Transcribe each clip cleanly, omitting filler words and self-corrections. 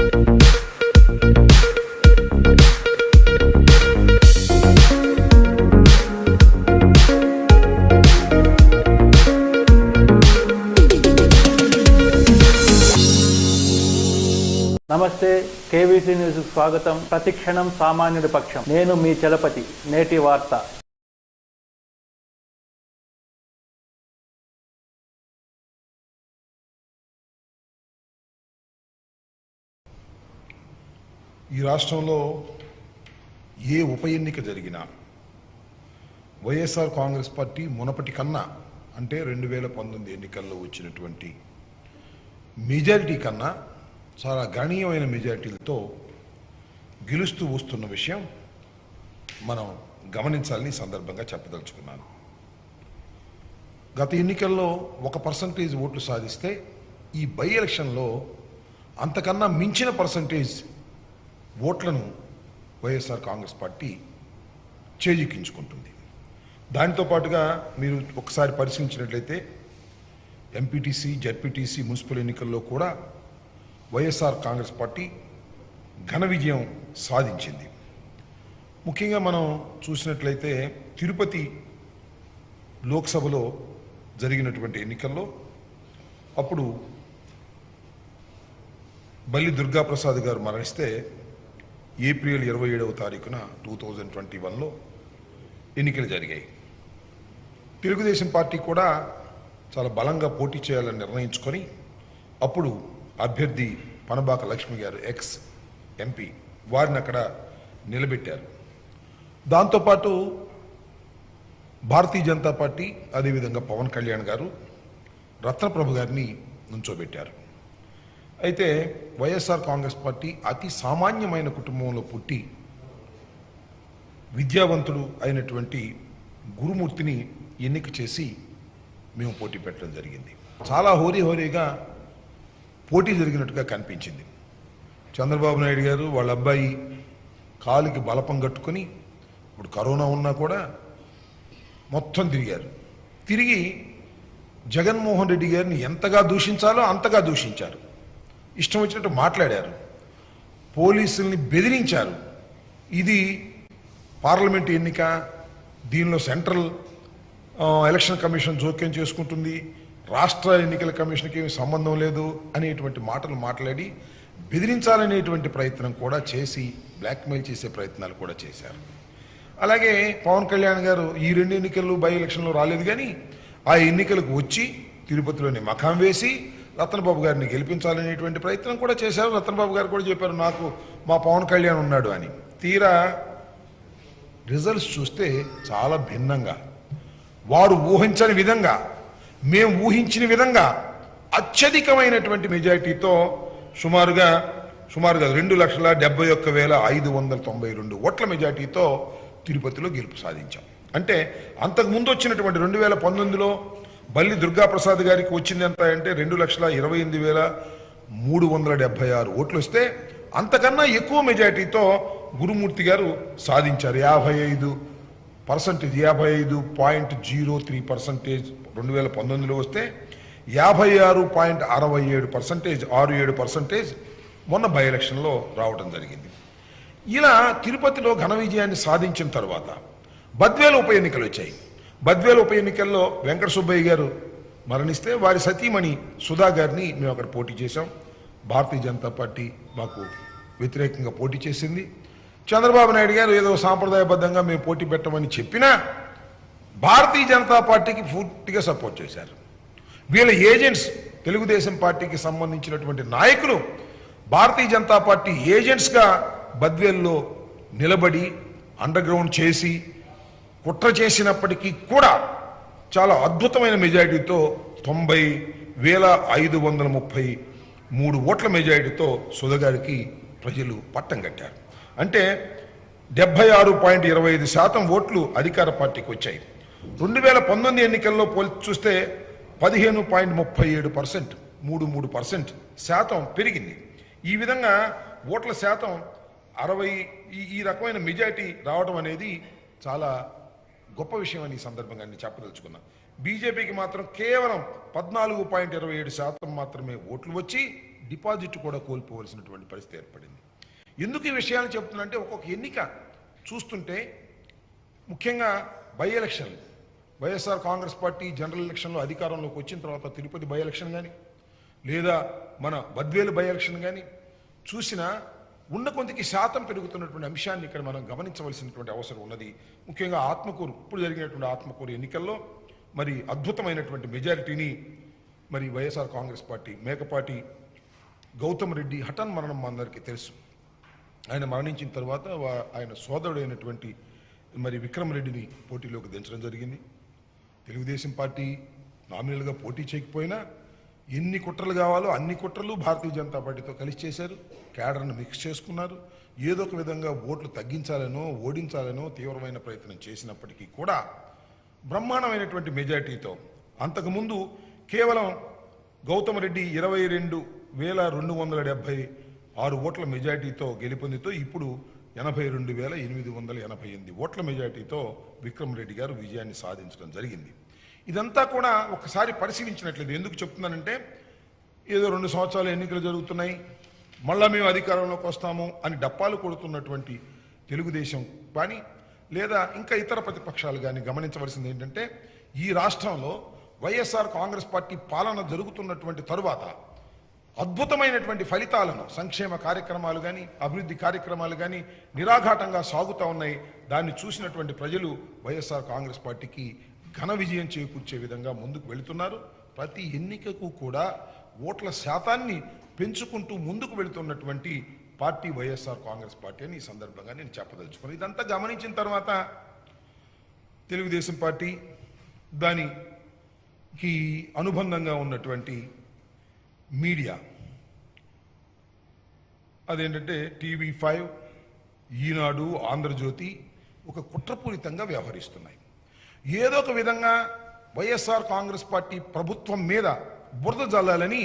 నమస్తే KVC news స్వాగతం. ప్రతిక్షణం సామాన్యుడి పక్షం. నేను మీ చలపతి. నేటి వార్త. ఈ రాష్ట్రంలో ఏ ఉప ఎన్నిక జరిగినా వైఎస్ఆర్ కాంగ్రెస్ పార్టీ మునపటి కన్నా అంటే 2019 ఎన్నికల్లో వచ్చినటువంటి మెజారిటీ కన్నా చాలా గణనీయమైన మెజారిటీలతో గెలుస్తూ వస్తున్న విషయం మనం గమనించాలని సందర్భంగా చెప్పదలుచుకున్నాను. గత ఎన్నికల్లో 1% ఓట్లు సాధిస్తే ఈ బై ఎలక్షన్లో అంతకన్నా మించిన పర్సంటేజ్ ఓట్లను వైఎస్ఆర్ కాంగ్రెస్ పార్టీ చేజిక్కించుకుంటుంది. దానితో పాటుగా మీరు ఒకసారి పరిశీలించినట్లయితే ఎంపీటీసీ, జడ్పీటీసీ, మున్సిపల్ ఎన్నికల్లో కూడా వైఎస్ఆర్ కాంగ్రెస్ పార్టీ ఘన విజయం సాధించింది. ముఖ్యంగా మనం చూసినట్లయితే తిరుపతి లోక్సభలో జరిగినటువంటి ఎన్నికల్లో అప్పుడు బల్లి దుర్గాప్రసాద్ గారు మరణిస్తే ఏప్రిల్ 27వ తారీఖున 2021లో ఎన్నికలు జరిగాయి. తెలుగుదేశం పార్టీ కూడా చాలా బలంగా పోటీ చేయాలని నిర్ణయించుకొని అప్పుడు అభ్యర్థి పనబాక లక్ష్మి గారు ఎక్స్ ఎంపీ వారిని అక్కడ నిలబెట్టారు. దాంతోపాటు భారతీయ జనతా పార్టీ అదేవిధంగా పవన్ కళ్యాణ్ గారు రత్నప్రభ గారిని నుంచోబెట్టారు. అయితే వైఎస్ఆర్ కాంగ్రెస్ పార్టీ అతి సామాన్యమైన కుటుంబంలో పుట్టి విద్యావంతుడు అయినటువంటి గురుమూర్తిని ఎన్నిక చేసి మేము పోటీ పెట్టడం జరిగింది. చాలా హోరీగా పోటీ జరిగినట్టుగా కనిపించింది. చంద్రబాబు నాయుడు గారు వాళ్ళ అబ్బాయి కాలుకి బలపం కట్టుకొని ఇప్పుడు కరోనా ఉన్నా కూడా మొత్తం తిరిగి జగన్మోహన్ రెడ్డి గారిని ఎంతగా దూషించాలో అంతగా దూషించారు. ఇష్టం వచ్చినట్టు మాట్లాడారు, పోలీసుల్ని బెదిరించారు. ఇది పార్లమెంట్ ఎన్నిక, దీనిలో సెంట్రల్ ఎలక్షన్ కమిషన్ జోక్యం చేసుకుంటుంది, రాష్ట్ర ఎన్నికల కమిషన్కి ఏమి సంబంధం లేదు అనేటువంటి మాటలు మాట్లాడి బెదిరించాలనేటువంటి ప్రయత్నం కూడా చేసి బ్లాక్మెయిల్ చేసే ప్రయత్నాలు కూడా చేశారు. అలాగే పవన్ కళ్యాణ్ గారు ఈ 2 ఎన్నికల్లో బై ఎలక్షన్లో రాలేదు, కానీ ఆ ఎన్నికలకు వచ్చి తిరుపతిలోని మకాం వేసి రతన్బాబు గారిని గెలిపించాలనేటువంటి ప్రయత్నం కూడా చేశారు. రతన్బాబు గారు కూడా చెప్పారు నాకు మా పవన్ కళ్యాణ్ ఉన్నాడు అని. తీరా రిజల్ట్స్ చూస్తే చాలా భిన్నంగా, వారు ఊహించని విధంగా, మేము ఊహించిన విధంగా అత్యధికమైనటువంటి మెజారిటీతో సుమారుగా 2,71,592 ఓట్ల మెజారిటీతో తిరుపతిలో గెలుపు సాధించాం. అంటే అంతకుముందు వచ్చినటువంటి 2019లో బల్లి దుర్గాప్రసాద్ గారికి వచ్చింది ఎంత అంటే 2,28,376 ఓట్లు వస్తే అంతకన్నా ఎక్కువ మెజారిటీతో గురుమూర్తి గారు సాధించారు. 55.03% 2019లో వస్తే 56.67% మొన్న బై ఎలక్షన్లో రావడం జరిగింది. ఇలా తిరుపతిలో ఘన విజయాన్ని సాధించిన తర్వాత బద్వేలు ఉప ఎన్నికలు వచ్చాయి. బద్వేలు ఉప ఎన్నికల్లో వెంకట సుబ్బయ్య గారు మరణిస్తే వారి సతీమణి సుధా గారిని మేము అక్కడ పోటీ చేశాం. భారతీయ జనతా పార్టీ మాకు వ్యతిరేకంగా పోటీ చేసింది. చంద్రబాబు నాయుడు గారు ఏదో సాంప్రదాయబద్ధంగా మేము పోటీ పెట్టమని చెప్పినా భారతీయ జనతా పార్టీకి పూర్తిగా సపోర్ట్ చేశారు. వీళ్ళ ఏజెంట్స్, తెలుగుదేశం పార్టీకి సంబంధించినటువంటి నాయకులు భారతీయ జనతా పార్టీ ఏజెంట్స్గా బద్వేల్లో నిలబడి అండర్ గ్రౌండ్ చేసి కుట్ర చేసినప్పటికీ కూడా చాలా అద్భుతమైన మెజారిటీతో 90,533 ఓట్ల మెజారిటీతో సుధగారికి ప్రజలు పట్టం కట్టారు. అంటే 76.25% ఓట్లు అధికార పార్టీకి వచ్చాయి. 2019 ఎన్నికల్లో చూస్తే 15.37% శాతం పెరిగింది. ఈ విధంగా ఓట్ల శాతం 60 ఈ రకమైన మెజారిటీ రావడం అనేది చాలా గొప్ప విషయం అని ఈ సందర్భంగా నేను చెప్పదలుచుకున్నా. బీజేపీకి మాత్రం కేవలం 14.27% మాత్రమే ఓట్లు వచ్చి డిపాజిట్ కూడా కోల్పోవలసినటువంటి పరిస్థితి ఏర్పడింది. ఎందుకు ఈ విషయాన్ని చెప్తున్నంటే ఒక్కొక్క ఎన్నిక చూస్తుంటే ముఖ్యంగా by election YSR Congress party general ఎలక్షన్లో అధికారంలోకి వచ్చిన తర్వాత తిరుపతి బై ఎలక్షన్ కానీ లేదా మన బద్వేలు బై ఎలక్షన్ కానీ చూసినా ఉన్న కొంతకి శాతం పెరుగుతున్నటువంటి అంశాన్ని ఇక్కడ మనం గమనించవలసినటువంటి అవసరం ఉన్నది. ముఖ్యంగా ఆత్మకూరు ఇప్పుడు జరిగినటువంటి ఆత్మకూరు ఎన్నికల్లో మరి అద్భుతమైనటువంటి మెజారిటీని మరి వైఎస్ఆర్ కాంగ్రెస్ పార్టీ మేకపాటి గౌతమ్ రెడ్డి హఠాన్ మరణం అందరికీ తెలుసు. ఆయన మరణించిన తర్వాత ఆయన సోదరుడైనటువంటి మరి విక్రమ్ రెడ్డిని పోటీలోకి దించడం జరిగింది. తెలుగుదేశం పార్టీ నామినల్గా పోటీ చేయకపోయినా ఎన్ని కుట్రలు కావాలో అన్ని కుట్రలు భారతీయ జనతా పార్టీతో కలిసి చేశారు. క్యాడర్ను మిక్స్ చేసుకున్నారు. ఏదో ఒక విధంగా ఓట్లు తగ్గించాలనో ఓడించాలనో తీవ్రమైన ప్రయత్నం చేసినప్పటికీ కూడా బ్రహ్మాండమైనటువంటి మెజారిటీతో అంతకుముందు కేవలం గౌతమ్ రెడ్డి 22,276 ఓట్ల మెజారిటీతో గెలుపొందితో ఇప్పుడు 82,888 ఓట్ల మెజారిటీతో విక్రమ్ రెడ్డి గారు విజయాన్ని సాధించడం జరిగింది. ఇదంతా కూడా ఒకసారి పరిశీలించినట్లయితే ఎందుకు చెప్తున్నానంటే ఏదో 2 సంవత్సరాలు ఎన్నికలు జరుగుతున్నాయి మళ్ళా మేము అధికారంలోకి వస్తాము అని డప్పాలు కొడుతున్నటువంటి తెలుగుదేశం కానీ లేదా ఇంకా ఇతర ప్రతిపక్షాలు కానీ గమనించవలసింది ఏంటంటే ఈ రాష్ట్రంలో వైఎస్ఆర్ కాంగ్రెస్ పార్టీ పాలన జరుగుతున్నటువంటి తరువాత అద్భుతమైనటువంటి ఫలితాలను సంక్షేమ కార్యక్రమాలు కానీ అభివృద్ధి కార్యక్రమాలు కానీ నిరాఘాటంగా సాగుతూ ఉన్నాయి. దాన్ని చూసినటువంటి ప్రజలు వైఎస్ఆర్ కాంగ్రెస్ పార్టీకి ఘన విజయం చేకూర్చే విధంగా ముందుకు వెళుతున్నారు. ప్రతి ఎన్నికకు కూడా ఓట్ల శాతాన్ని పెంచుకుంటూ ముందుకు వెళుతున్నటువంటి పార్టీ వైఎస్ఆర్ కాంగ్రెస్ పార్టీ అని ఈ సందర్భంగా నేను చెప్పదలుచుకున్నాను. ఇదంతా గమనించిన తర్వాత తెలుగుదేశం పార్టీ దానికి అనుబంధంగా ఉన్నటువంటి మీడియా అదేంటంటే TV5, ఈనాడు, ఆంధ్రజ్యోతి ఒక కుట్రపూరితంగా వ్యవహరిస్తున్నాయి. ఏదో ఒక విధంగా వైఎస్ఆర్ కాంగ్రెస్ పార్టీ ప్రభుత్వం మీద బురద జల్లాలని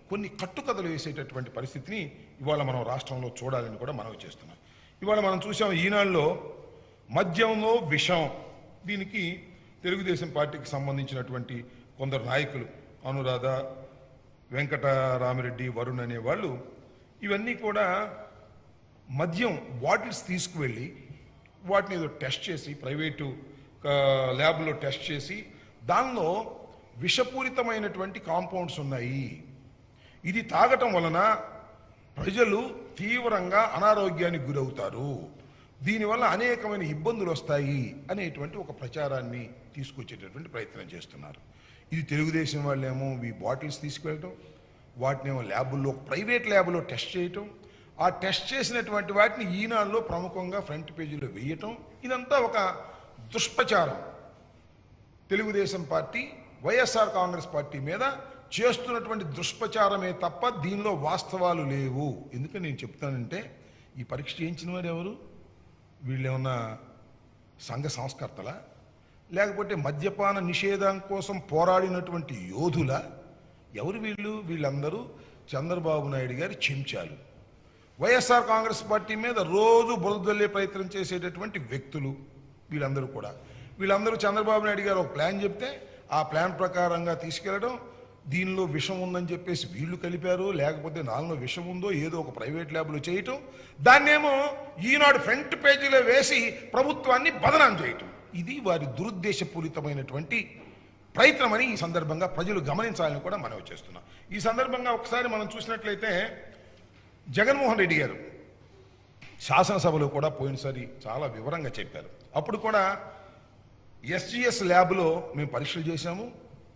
కొన్ని కట్టుకథలు వేసేటటువంటి పరిస్థితిని ఇవాళ మనం రాష్ట్రంలో చూడాలని కూడా మనవి చేస్తున్నాం. ఇవాళ మనం చూసాం ఈనాడులో మద్యంలో విషం, దీనికి తెలుగుదేశం పార్టీకి సంబంధించినటువంటి కొందరు నాయకులు అనురాధ, వెంకటరామిరెడ్డి, వరుణ్ అనే వాళ్ళు ఇవన్నీ కూడా మద్యం బాటిల్స్ తీసుకువెళ్ళి వాటిని ఏదో టెస్ట్ చేసి ప్రైవేటు ల్యాబ్లో టెస్ట్ చేసి దానిలో విషపూరితమైనటువంటి కాంపౌండ్స్ ఉన్నాయి, ఇది తాగటం వలన ప్రజలు తీవ్రంగా అనారోగ్యానికి గురవుతారు, దీనివల్ల అనేకమైన ఇబ్బందులు వస్తాయి అనేటువంటి ఒక ప్రచారాన్ని తీసుకొచ్చేటటువంటి ప్రయత్నం చేస్తున్నారు. ఇది తెలుగుదేశం వాళ్ళేమో ఈ బాటిల్స్ తీసుకువెళ్ళటం, వాటినేమో ల్యాబుల్లో ప్రైవేట్ ల్యాబ్లో టెస్ట్ చేయటం, ఆ టెస్ట్ చేసినటువంటి వాటిని ఈనాడులో ప్రముఖంగా ఫ్రంట్ పేజీలో వేయటం, ఇదంతా ఒక దుష్ప్రచారం. తెలుగుదేశం పార్టీ వైఎస్ఆర్ కాంగ్రెస్ పార్టీ మీద చేస్తున్నటువంటి దుష్ప్రచారమే తప్ప దీనిలో వాస్తవాలు లేవు. ఎందుకని నేను చెప్తానంటే ఈ పరీక్ష చేయించిన వారు ఎవరు? వీళ్ళేమన్నా సంఘ సంస్కర్తల, లేకపోతే మద్యపాన నిషేధం కోసం పోరాడినటువంటి యోధుల? ఎవరు వీళ్ళు? వీళ్ళందరూ చంద్రబాబు నాయుడు గారి చెంచాలు. వైఎస్ఆర్ కాంగ్రెస్ పార్టీ మీద రోజు బురదల్లే ప్రయత్నం చేసేటటువంటి వ్యక్తులు వీళ్ళందరూ చంద్రబాబు నాయుడు గారు ఒక ప్లాన్ చెప్తే ఆ ప్లాన్ ప్రకారంగా తీసుకెళ్లడం, దీనిలో విషం ఉందని చెప్పేసి వీళ్ళు కలిపారు, లేకపోతే నాలో విషం ఉందో ఏదో ఒక ప్రైవేట్ ల్యాబ్లో చేయటం, దాన్నేమో ఈనాడు ఫ్రంట్ పేజీలో వేసి ప్రభుత్వాన్ని బదనాం చేయటం, ఇది వారి దురుద్దేశపూరితమైనటువంటి ప్రయత్నమని ఈ సందర్భంగా ప్రజలు గమనించాలని కూడా మనవి చేస్తున్నాం. ఈ సందర్భంగా ఒకసారి మనం చూసినట్లయితే జగన్మోహన్ రెడ్డి గారు శాసనసభలో కూడా పోయినసారి చాలా వివరంగా చెప్పారు. అప్పుడు కూడా SGS ల్యాబ్లో మేము పరీక్షలు చేశాము,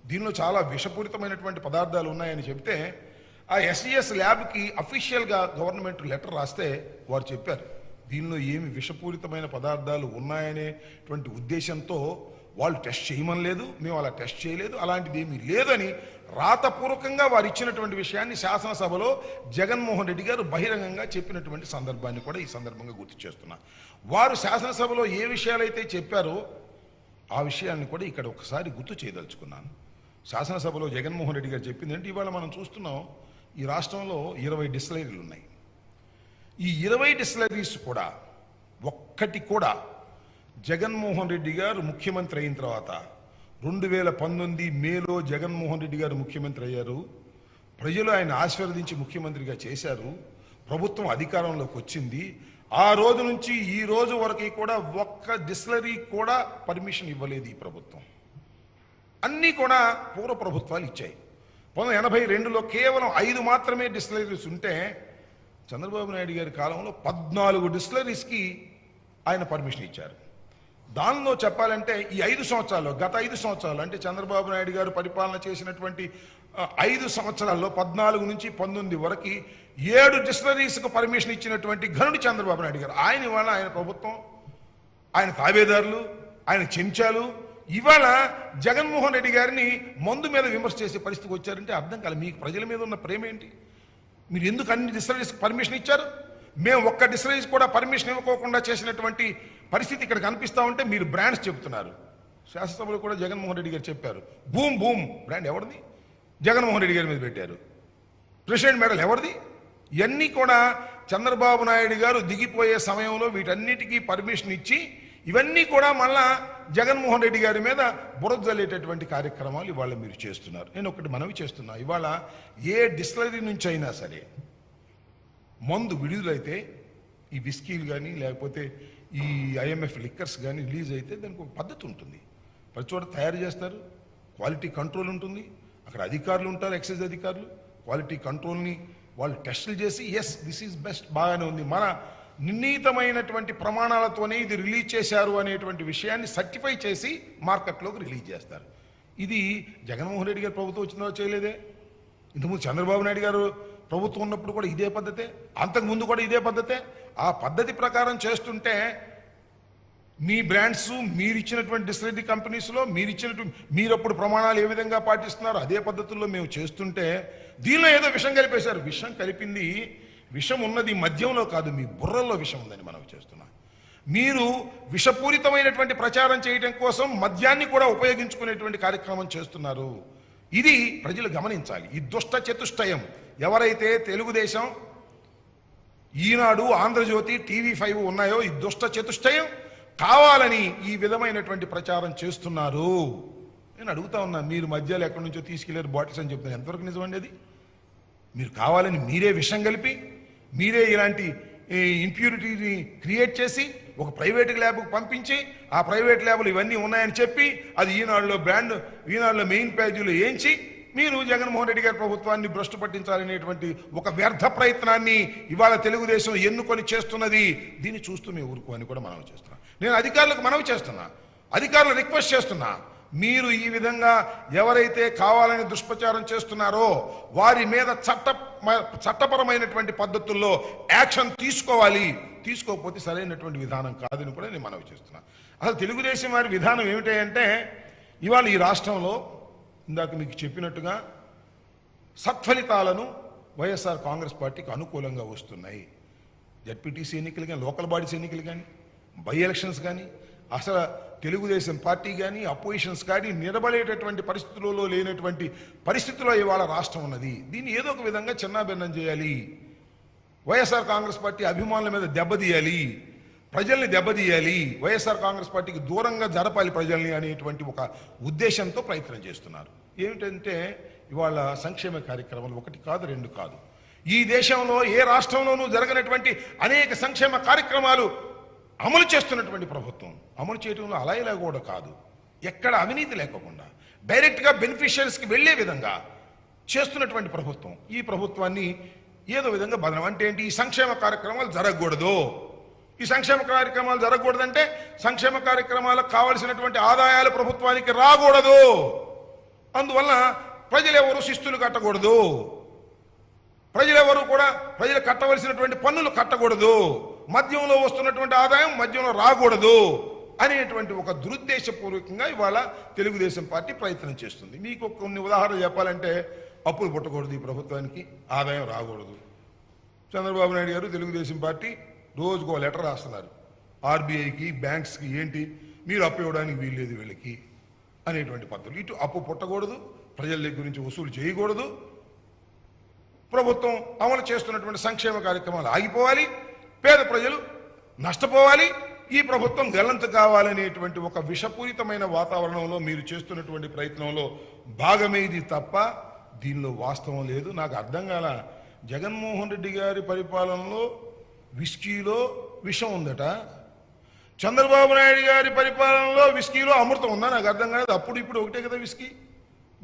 దీనిలో చాలా విషపూరితమైనటువంటి పదార్థాలు ఉన్నాయని చెప్తే ఆ SGS ల్యాబ్కి అఫీషియల్గా గవర్నమెంట్ లెటర్ రాస్తే వారు చెప్పారు దీనిలో ఏమి విషపూరితమైన పదార్థాలు ఉన్నాయనేటువంటి ఉద్దేశంతో వాళ్ళు టెస్ట్ చేయమని లేదు, మేము అలా టెస్ట్ చేయలేదు, అలాంటిది ఏమీ లేదని రాతపూర్వకంగా వారు ఇచ్చినటువంటి విషయాన్ని శాసనసభలో జగన్మోహన్ రెడ్డి గారు బహిరంగంగా చెప్పినటువంటి సందర్భాన్ని కూడా ఈ సందర్భంగా గుర్తు చేస్తున్నా. వారు శాసనసభలో ఏ విషయాలైతే చెప్పారో ఆ విషయాన్ని కూడా ఇక్కడ ఒకసారి గుర్తు చేయదలుచుకున్నాను. శాసనసభలో జగన్మోహన్ రెడ్డి గారు చెప్పింది అంటే ఇవాళ మనం చూస్తున్నాం ఈ రాష్ట్రంలో 20 డిస్టిలరీలు ఉన్నాయి. ఈ 20 డిస్టిలరీస్ కూడా ఒక్కటి కూడా జగన్మోహన్ రెడ్డి గారు ముఖ్యమంత్రి అయిన తర్వాత 2019 మేలో జగన్మోహన్ రెడ్డి గారు ముఖ్యమంత్రి అయ్యారు. ప్రజలు ఆయన ఆశీర్వదించి ముఖ్యమంత్రిగా చేశారు. ప్రభుత్వం అధికారంలోకి వచ్చింది. ఆ రోజు నుంచి ఈ రోజు వరకు కూడా ఒక్క డిస్టిలరీ కూడా పర్మిషన్ ఇవ్వలేదు ఈ ప్రభుత్వం. అన్నీ కూడా పూర్వ ప్రభుత్వాలు ఇచ్చాయి. 1982లో కేవలం 5 మాత్రమే డిస్టిలరీస్ ఉంటే చంద్రబాబు నాయుడు గారి కాలంలో 14 డిస్టిలరీస్కి ఆయన పర్మిషన్ ఇచ్చారు. దానిలో చెప్పాలంటే ఈ 5 సంవత్సరాల్లో, గత 5 సంవత్సరాలు అంటే చంద్రబాబు నాయుడు గారు పరిపాలన చేసినటువంటి 5 సంవత్సరాల్లో 14 నుంచి 19 వరకు 7 డిస్టిలరీస్కు పర్మిషన్ ఇచ్చినటువంటి ఘనుడు చంద్రబాబు నాయుడు గారు. ఆయన ఇవాళ ఆయన ప్రభుత్వం, ఆయన తాబేదారులు, ఆయన చెంచాలు ఇవాళ జగన్మోహన్ రెడ్డి గారిని మందు మీద విమర్శ చేసే పరిస్థితికి వచ్చారంటే అర్థం కాదు. మీకు ప్రజల మీద ఉన్న ప్రేమ ఏంటి? మీరు ఎందుకు అన్ని డిస్టిలరీస్కి పర్మిషన్ ఇచ్చారు? మేము ఒక్క డిస్టిలరీస్ కూడా పర్మిషన్ ఇవ్వకోకుండా చేసినటువంటి పరిస్థితి ఇక్కడ కనిపిస్తా ఉంటే మీరు బ్రాండ్స్ చెబుతున్నారు. శాసనసభలో కూడా జగన్మోహన్ రెడ్డి గారు చెప్పారు. బూమ్ బూమ్ బ్రాండ్ ఎవరిది? జగన్మోహన్ రెడ్డి గారి మీద పెట్టారు. ప్రెసిడెంట్ మెడల్ ఎవరిది? ఇవన్నీ కూడా చంద్రబాబు నాయుడు గారు దిగిపోయే సమయంలో వీటన్నిటికీ పర్మిషన్ ఇచ్చి ఇవన్నీ కూడా మళ్ళా జగన్మోహన్ రెడ్డి గారి మీద బురద జల్లేటటువంటి కార్యక్రమాలు ఇవాళ మీరు చేస్తున్నారు. నేను ఒకటి మనవి చేస్తున్నా, ఇవాళ ఏ డిస్టిలరీ నుంచి అయినా సరే మందు విడుదలైతే ఈ విస్కీలు కానీ లేకపోతే ఈ ఐఎంఎఫ్ లిక్కర్స్ కానీ రిలీజ్ అయితే దానికి ఒక పద్ధతి ఉంటుంది. ప్రతి చోట తయారు చేస్తారు, క్వాలిటీ కంట్రోల్ ఉంటుంది, అక్కడ అధికారులు ఉంటారు, ఎక్సైజ్ అధికారులు క్వాలిటీ కంట్రోల్ని వాళ్ళు టెస్టులు చేసి ఎస్ దిస్ ఈజ్ బెస్ట్ బాగానే ఉంది, మన నిర్ణీతమైనటువంటి ప్రమాణాలతోనే ఇది రిలీజ్ చేశారు అనేటువంటి విషయాన్ని సర్టిఫై చేసి మార్కెట్లోకి రిలీజ్ చేస్తారు. ఇది జగన్మోహన్ రెడ్డి గారు ప్రభుత్వం వచ్చిందో చేయలేదే. ఇంతకుముందు చంద్రబాబు నాయుడు గారు ప్రభుత్వం ఉన్నప్పుడు కూడా ఇదే పద్ధతే, అంతకుముందు కూడా ఇదే పద్ధతే. ఆ పద్ధతి ప్రకారం చేస్తుంటే మీ బ్రాండ్స్ మీరు ఇచ్చినటువంటి డిస్టిలరీ కంపెనీస్లో మీరు అప్పుడు ప్రమాణాలు ఏ విధంగా పాటిస్తున్నారో అదే పద్ధతుల్లో మేము చేస్తుంటే దీనిలో ఏదో విషం కలిపేశారు. విషం కలిపింది, విషం ఉన్నది మద్యంలో కాదు, మీ బుర్రల్లో విషం ఉందని మనం చేస్తున్నాం. మీరు విషపూరితమైనటువంటి ప్రచారం చేయడం కోసం మద్యాన్ని కూడా ఉపయోగించుకునేటువంటి కార్యక్రమం చేస్తున్నారు. ఇది ప్రజలు గమనించాలి. ఈ దుష్ట చతుష్టయం ఎవరైతే తెలుగుదేశం, ఈనాడు, ఆంధ్రజ్యోతి, TV5 ఉన్నాయో ఈ దుష్ట చతుష్టయం కావాలని ఈ విధమైనటువంటి ప్రచారం చేస్తున్నారు. నేను అడుగుతా ఉన్నా, మీరు మద్యాలు ఎక్కడి నుంచో తీసుకెళ్లారు బాటిల్స్ అని చెప్తున్నారు, ఎంతవరకు నిజమండి అది? మీరు కావాలని మీరే విషం కలిపి మీరే ఇలాంటి ఇంప్యూరిటీని క్రియేట్ చేసి ఒక ప్రైవేట్ ల్యాబ్కు పంపించి ఆ ప్రైవేట్ ల్యాబ్లు ఇవన్నీ ఉన్నాయని చెప్పి అది ఈనాడులో మెయిన్ పేజీలో ఏంచి మీరు జగన్మోహన్ రెడ్డి గారి ప్రభుత్వాన్ని భ్రష్టు పట్టించాలనేటువంటి ఒక వ్యర్థ ప్రయత్నాన్ని ఇవాళ తెలుగుదేశం ఎన్నుకొని చేస్తున్నది. దీన్ని చూస్తూ మేము ఊరుకోని కూడా మనవి చేస్తున్నాం. నేను అధికారులకు మనవి చేస్తున్నా, అధికారులు రిక్వెస్ట్ చేస్తున్నా, మీరు ఈ విధంగా ఎవరైతే కావాలని దుష్ప్రచారం చేస్తున్నారో వారి మీద చట్టపరమైనటువంటి పద్ధతుల్లో యాక్షన్ తీసుకోవాలి. తీసుకోకపోతే సరైనటువంటి విధానం కాదని కూడా నేను మనవి చేస్తున్నా. అసలు తెలుగుదేశం వారి విధానం ఏమిటంటే ఇవాళ ఈ రాష్ట్రంలో ఇందాక మీకు చెప్పినట్టుగా సత్ఫలితాలను వైఎస్ఆర్ కాంగ్రెస్ పార్టీకి అనుకూలంగా వస్తున్నాయి. జడ్పీటీసీ ఎన్నికలు కానీ, లోకల్ బాడీస్ ఎన్నికలు కానీ, బై ఎలక్షన్స్ కానీ, అసలు తెలుగుదేశం పార్టీ కానీ అపోజిషన్స్ కానీ నిలబడేటటువంటి పరిస్థితులలో లేనటువంటి పరిస్థితుల్లో ఇవాళ రాష్ట్రం ఉన్నది. దీన్ని ఏదో ఒక విధంగా చిన్నాభిన్నం చేయాలి. వైఎస్ఆర్ కాంగ్రెస్ పార్టీ అభిమానుల మీద దెబ్బతీయాలి, ప్రజల్ని దెబ్బతీయాలి, వైఎస్ఆర్ కాంగ్రెస్ పార్టీకి దూరంగా జరపాలి ప్రజల్ని అనేటువంటి ఒక ఉద్దేశంతో ప్రయత్నం చేస్తున్నారు. ఏమిటంటే ఇవాళ సంక్షేమ కార్యక్రమాలు 1 కాదు 2 కాదు, ఈ దేశంలో ఏ రాష్ట్రంలోనూ జరగనటువంటి అనేక సంక్షేమ కార్యక్రమాలు అమలు చేస్తున్నటువంటి ప్రభుత్వం. అమలు చేయడంలో అలా ఇలా కూడా కాదు, ఎక్కడ అవినీతి లేకుండా డైరెక్ట్గా బెనిఫిషియరీస్కి వెళ్లే విధంగా చేస్తున్నటువంటి ప్రభుత్వం. ఈ ప్రభుత్వాన్ని ఏదో విధంగా బదనం అంటే ఏంటి? ఈ సంక్షేమ కార్యక్రమాలు జరగకూడదు. ఈ సంక్షేమ కార్యక్రమాలు జరగకూడదంటే సంక్షేమ కార్యక్రమాలకు కావలసినటువంటి ఆదాయాలు ప్రభుత్వానికి రాకూడదు. అందువల్ల ప్రజలెవరూ శిస్తులు కట్టకూడదు, ప్రజలెవరూ కూడా ప్రజలు కట్టవలసినటువంటి పన్నులు కట్టకూడదు, మద్యంలో వస్తున్నటువంటి ఆదాయం మద్యంలో రాకూడదు అనేటువంటి ఒక దురుద్దేశపూర్వకంగా ఇవాళ తెలుగుదేశం పార్టీ ప్రయత్నం చేస్తుంది. మీకు కొన్ని ఉదాహరణలు చెప్పాలంటే అప్పులు పుట్టకూడదు, ఈ ప్రభుత్వానికి ఆదాయం రాకూడదు. చంద్రబాబు నాయుడు గారు తెలుగుదేశం పార్టీ రోజుకో లెటర్ రాస్తున్నారు ఆర్బీఐకి, బ్యాంక్స్కి, ఏంటి మీరు అప్పు ఇవ్వడానికి వీల్లేదు వీళ్ళకి అనేటువంటి పద్ధతులు. ఇటు అప్పు పుట్టకూడదు, ప్రజల దగ్గర నుంచి వసూలు చేయకూడదు, ప్రభుత్వం అమలు చేస్తున్నటువంటి సంక్షేమ కార్యక్రమాలు ఆగిపోవాలి, పేద ప్రజలు నష్టపోవాలి, ఈ ప్రభుత్వం గల్లంతు కావాలనేటువంటి ఒక విషపూరితమైన వాతావరణంలో మీరు చేస్తున్నటువంటి ప్రయత్నంలో భాగమేది తప్ప దీనిలో వాస్తవం లేదు. నాకు అర్థం కాల. జగన్మోహన్ రెడ్డి గారి పరిపాలనలో విస్కీలో విషం ఉందట, చంద్రబాబు నాయుడు గారి పరిపాలనలో విస్కీలో అమృతం ఉందా? నాకు అర్థం కాలేదు. అప్పుడు ఇప్పుడు ఒకటే కదా విస్కీ.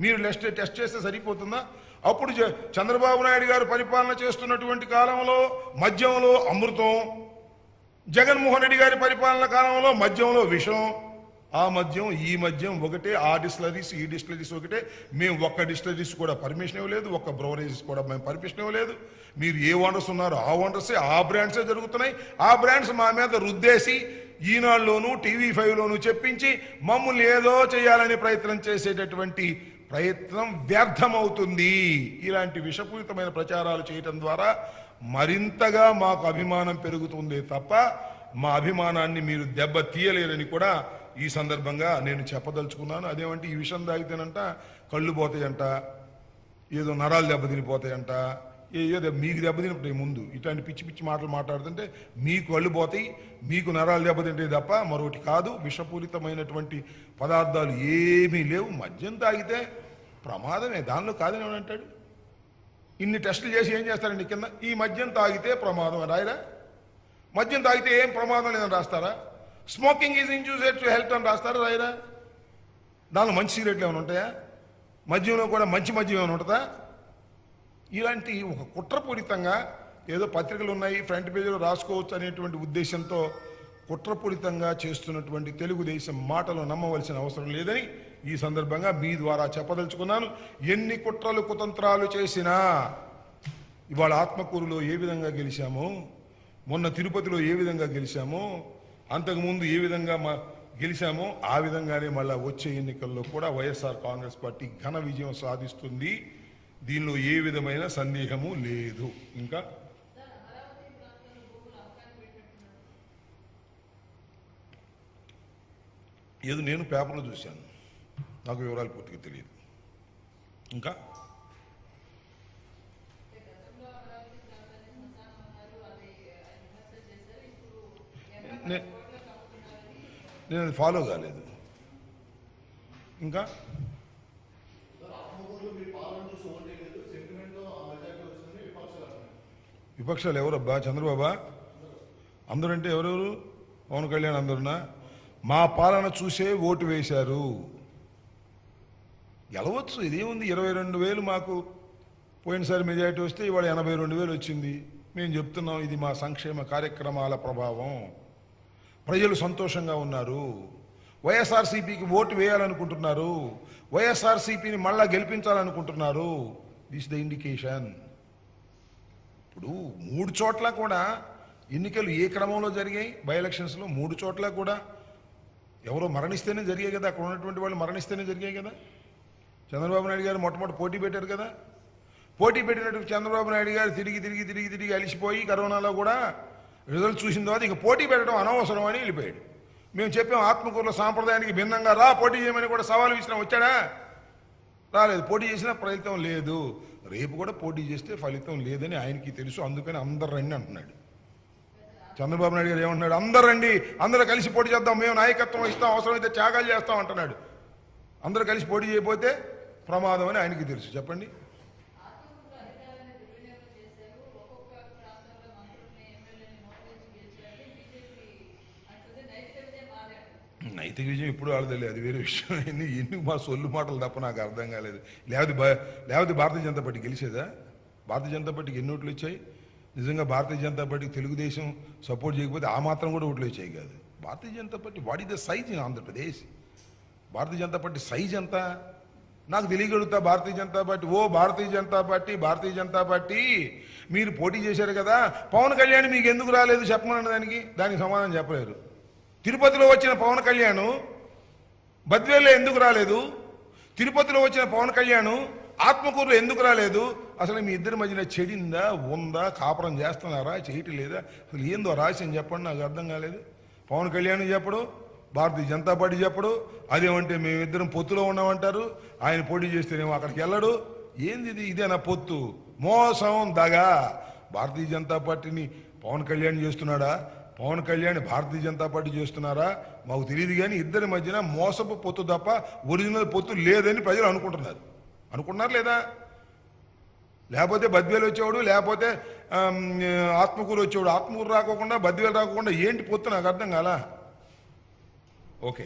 మీరు టెస్ట్ చేస్తే సరిపోతుందా? అప్పుడు చంద్రబాబు నాయుడు గారు పరిపాలన చేస్తున్నటువంటి కాలంలో మద్యంలో అమృతం, జగన్మోహన్ రెడ్డి గారి పరిపాలన కాలంలో మద్యంలో విషం. ఆ మద్యం ఈ మద్యం ఒకటే, ఆ డిస్టిలరీస్ ఈ డిస్టిలరీస్ ఒకటే. మేము ఒక్క డిస్టిలరీస్ కూడా పర్మిషన్ ఇవ్వలేదు, ఒక్క బ్రవరేజెస్ కూడా మేము పర్మిషన్ ఇవ్వలేదు. మీరు ఏ వండర్స్ ఉన్నారో ఆ వండర్సే, ఆ బ్రాండ్సే జరుగుతున్నాయి. ఆ బ్రాండ్స్ మా మీద రుద్దేసి ఈనాడులోనూ TV5లోనూ చెప్పించి మమ్మల్ని ఏదో చేయాలని ప్రయత్నం చేసేటటువంటి ప్రయత్నం వ్యర్థమవుతుంది. ఇలాంటి విషపూరితమైన ప్రచారాలు చేయటం ద్వారా మరింతగా మాకు అభిమానం పెరుగుతుంది తప్ప మా అభిమానాన్ని మీరు దెబ్బ తీయలేరని కూడా ఈ సందర్భంగా నేను చెప్పదలుచుకున్నాను. అదేమంటే ఈ విషయం తాగితేనంట కళ్ళు పోతాయంట, ఏదో నరాలు దెబ్బతినిపోతాయంట, ఏదో మీకు దెబ్బతినిపోతాయి. ముందు ఇట్లాంటి పిచ్చి పిచ్చి మాటలు మాట్లాడుతుంటే మీకు కళ్ళు పోతాయి, మీకు నరాలు దెబ్బతింటాయి తప్ప మరొకటి కాదు. విషపూరితమైనటువంటి పదార్థాలు ఏమీ లేవు. మద్యం తాగితే ప్రమాదమే, దానిలో కాదని అంటాడు. ఇన్ని టెస్టులు చేసి ఏం చేస్తారండి కింద, ఈ మద్యం తాగితే ప్రమాదం రాయరా? మద్యం తాగితే ఏం ప్రమాదం లేదని రాస్తారా? Smoking is injurious to health అని రాస్తారా రాయరా? దానిలో మంచి సిగరెట్లు ఏమైనా ఉంటాయా? మద్యంలో కూడా మంచి మద్యం ఏమైనా ఉంటుందా? ఇలాంటి ఒక కుట్రపూరితంగా ఏదో పత్రికలు ఉన్నాయి ఫ్రంట్ పేజీలో రాసుకోవచ్చు అనేటువంటి ఉద్దేశంతో కుట్రపూరితంగా చేస్తున్నటువంటి తెలుగుదేశం మాటలు నమ్మవలసిన అవసరం లేదని ఈ సందర్భంగా మీ ద్వారా చెప్పదలుచుకున్నాను. ఎన్ని కుట్రలు కుతంత్రాలు చేసినా ఇవాళ ఆత్మకూరులో ఏ విధంగా గెలిచామో, మొన్న తిరుపతిలో ఏ విధంగా గెలిచామో, అంతకుముందు ఏ విధంగా గెలిచామో ఆ విధంగానే మళ్ళా వచ్చే ఎన్నికల్లో కూడా వైఎస్ఆర్ కాంగ్రెస్ పార్టీ ఘన విజయం సాధిస్తుంది. దీనిలో ఏ విధమైన సందేహము లేదు. ఇంకా ఏదో నేను పేపర్లో చూశాను, నాకు వివరాలు పూర్తిగా తెలియదు. ఇంకా నేను అది ఫాలో కాలేదు. ఇంకా విపక్షాలు ఎవరబ్బా? చంద్రబాబా అందరంటే ఎవరెవరు? పవన్ కళ్యాణ్ అందరునా? మా పాలన చూసే ఓటు వేశారు. గెలవచ్చు, ఇదేముంది. 22,000 మాకు పోయినసారి మెజారిటీ వస్తే ఇవాళ 82,000 వచ్చింది. మేము చెప్తున్నాం ఇది మా సంక్షేమ కార్యక్రమాల ప్రభావం. ప్రజలు సంతోషంగా ఉన్నారు. వైఎస్ఆర్సీపీకి ఓటు వేయాలనుకుంటున్నారు, వైఎస్ఆర్సీపీని మళ్ళా గెలిపించాలనుకుంటున్నారు. This the indication. ఇప్పుడు 3 చోట్ల కూడా ఎన్నికలు ఏ క్రమంలో జరిగాయి? బై ఎలక్షన్స్లో 3 చోట్ల కూడా ఎవరో మరణిస్తేనే జరిగాయి కదా, అక్కడ ఉన్నటువంటి వాళ్ళు మరణిస్తేనే జరిగాయి కదా. చంద్రబాబు నాయుడు గారు మొట్టమొదటి పోటీ పెట్టారు కదా. పోటీ పెట్టినట్టు చంద్రబాబు నాయుడు గారు తిరిగి అలిసిపోయి కరోనాలో కూడా రిజల్ట్ చూసిన తర్వాత ఇక పోటీ పెట్టడం అనవసరం అని వెళ్ళిపోయాడు. మేము చెప్పాం ఆత్మకూరులో సాంప్రదాయానికి భిన్నంగా రా పోటీ చేయమని కూడా సవాలు విసినా, వచ్చాడా? రాలేదు. పోటీ చేసినా ఫలితం లేదు. రేపు కూడా పోటీ చేస్తే ఫలితం లేదని ఆయనకి తెలుసు. అందుకని అందరు రండి అంటున్నాడు. చంద్రబాబు నాయుడు గారు ఏమంటున్నాడు? అందరు రండి, అందరూ కలిసి పోటీ చేద్దాం, మేము నాయకత్వం ఇస్తాం, అవసరమైతే త్యాగాలు చేస్తాం అంటున్నాడు. అందరూ కలిసి పోటీ చేయకపోతే ప్రమాదం అని ఆయనకి తెలుసు. చెప్పండి. నైతిక విజయం ఎప్పుడు ఆడదలే, అది వేరే విషయం. ఎందుకు మా సొల్లు మాటలు తప్ప నాకు అర్థం కాలేదు. లేకపోతే భారతీయ జనతా పార్టీ గెలిచేదా? భారతీయ జనతా పార్టీకి ఎన్ని ఓట్లు వచ్చాయి? నిజంగా భారతీయ జనతా పార్టీకి తెలుగుదేశం సపోర్ట్ చేయకపోతే ఆ మాత్రం కూడా ఓట్లు వచ్చాయి కాదు. Bharatiya Janata Party what is the size in Andhra Pradesh? Bharatiya Janata Party size ఎంత నాకు తెలియగలుగుతా. భారతీయ జనతా పార్టీ భారతీయ జనతా పార్టీ మీరు పోటీ చేశారు కదా, పవన్ కళ్యాణ్ మీకు ఎందుకు రాలేదు చెప్పమన్న దానికి సమాధానం చెప్పలేరు. తిరుపతిలో వచ్చిన పవన్ కళ్యాణ్ బద్వేల్లో ఎందుకు రాలేదు? తిరుపతిలో వచ్చిన పవన్ కళ్యాణ్ ఆత్మకూరులో ఎందుకు రాలేదు? అసలు మీ ఇద్దరి మధ్యన చెడిందా ఉందా? కాపురం చేస్తున్నారా చేయటం లేదా? అసలు ఏందో రాసి చెప్పండి, నాకు అర్థం కాలేదు. పవన్ కళ్యాణ్ చెప్పడు, భారతీయ జనతా పార్టీ చెప్పడు. అదేమంటే మేమిద్దరం పొత్తులో ఉన్నామంటారు. ఆయన పోటీ చేస్తేనేమో అక్కడికి వెళ్ళడు. ఏంది ఇది? ఇదేనా పొత్తు? మోసం, దగా. భారతీయ జనతా పార్టీని పవన్ కళ్యాణ్ చేస్తున్నాడా, పవన్ కళ్యాణ్ భారతీయ జనతా పార్టీ చేస్తున్నారా మాకు తెలియదు. కానీ ఇద్దరి మధ్యన మోసపు పొత్తు తప్ప ఒరిజినల్ పొత్తు లేదని ప్రజలు అనుకుంటున్నారు లేదా? లేకపోతే బద్వేలు వచ్చేవాడు, లేకపోతే ఆత్మకూరు వచ్చేవాడు. ఆత్మకూరు రాకోకుండా బద్వేలు రాకోకుండా ఏంటి పొత్తు నాకు అర్థం కాలా. ఓకే.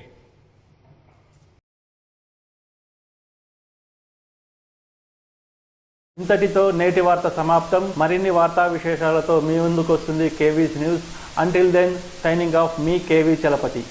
ఇంతటితో నేటి వార్త సమాప్తం. మరిన్ని వార్తా విశేషాలతో మీ ముందుకు వస్తుంది KV's news. Until then signing off మీ కేవీ చలపతి.